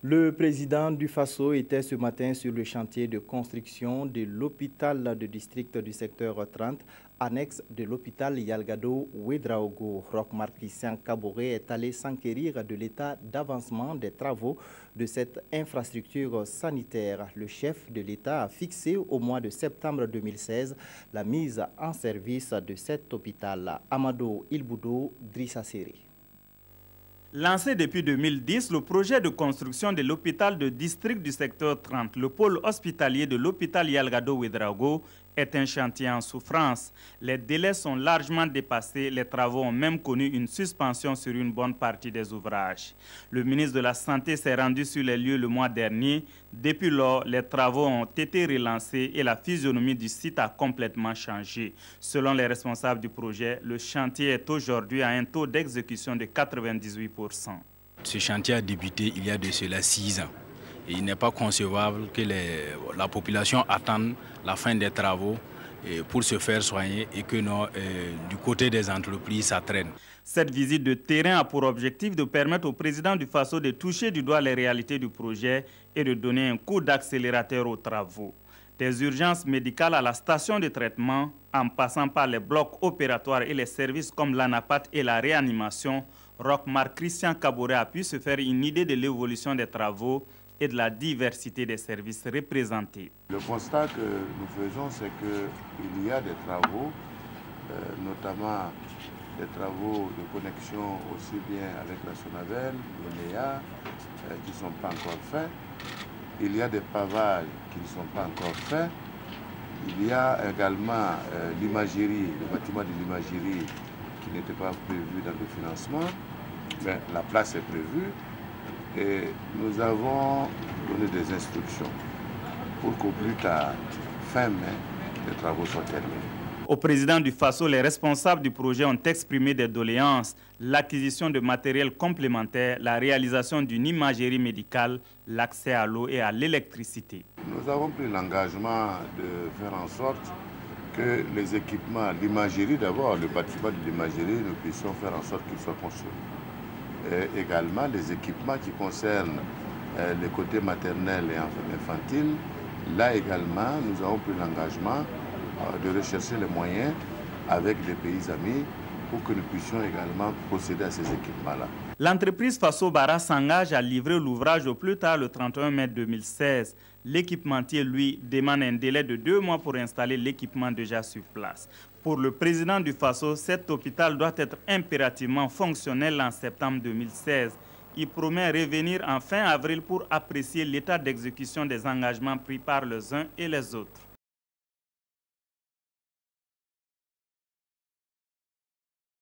Le président du Faso était ce matin sur le chantier de construction de l'hôpital de district du secteur 30, annexe de l'hôpital Yalgado Ouedraogo. Roch-Marc Christian Kaboré est allé s'enquérir de l'état d'avancement des travaux de cette infrastructure sanitaire. Le chef de l'État a fixé au mois de septembre 2016 la mise en service de cet hôpital. Amado Ilboudo, Drissa Seri. Lancé depuis 2010, le projet de construction de l'hôpital de district du secteur 30, le pôle hospitalier de l'hôpital Yalgado Ouedraogo, est un chantier en souffrance. Les délais sont largement dépassés, les travaux ont même connu une suspension sur une bonne partie des ouvrages. Le ministre de la Santé s'est rendu sur les lieux le mois dernier. Depuis lors, les travaux ont été relancés et la physionomie du site a complètement changé. Selon les responsables du projet, le chantier est aujourd'hui à un taux d'exécution de 98%. Ce chantier a débuté il y a de cela 6 ans. Et il n'est pas concevable que la population attende la fin des travaux pour se faire soigner et que du côté des entreprises, ça traîne. Cette visite de terrain a pour objectif de permettre au président du Faso de toucher du doigt les réalités du projet et de donner un coup d'accélérateur aux travaux. Des urgences médicales à la station de traitement, en passant par les blocs opératoires et les services comme l'ANAPAT et la réanimation, Roch-Marc Christian Kaboré a pu se faire une idée de l'évolution des travaux et de la diversité des services représentés. Le constat que nous faisons, c'est qu'il y a des travaux, notamment des travaux de connexion aussi bien avec la Sonavel, le NEA, qui ne sont pas encore faits. Il y a des pavages qui ne sont pas encore faits. Il y a également l'imagerie, le bâtiment de l'imagerie qui n'était pas prévu dans le financement. Mais la place est prévue. Et nous avons donné des instructions pour qu'au plus tard, fin mai, les travaux soient terminés. Au président du Faso, les responsables du projet ont exprimé des doléances, l'acquisition de matériel complémentaire, la réalisation d'une imagerie médicale, l'accès à l'eau et à l'électricité. Nous avons pris l'engagement de faire en sorte que les équipements, l'imagerie d'abord, le bâtiment de l'imagerie, nous puissions faire en sorte qu'il soit construit. Et également les équipements qui concernent les côtés maternels et infantiles. Là également, nous avons pris l'engagement de rechercher les moyens avec les pays amis pour que nous puissions également procéder à ces équipements-là. L'entreprise Faso Bara s'engage à livrer l'ouvrage au plus tard le 31 mai 2016. L'équipementier, lui, demande un délai de 2 mois pour installer l'équipement déjà sur place. Pour le président du Faso, cet hôpital doit être impérativement fonctionnel en septembre 2016. Il promet revenir en fin avril pour apprécier l'état d'exécution des engagements pris par les uns et les autres.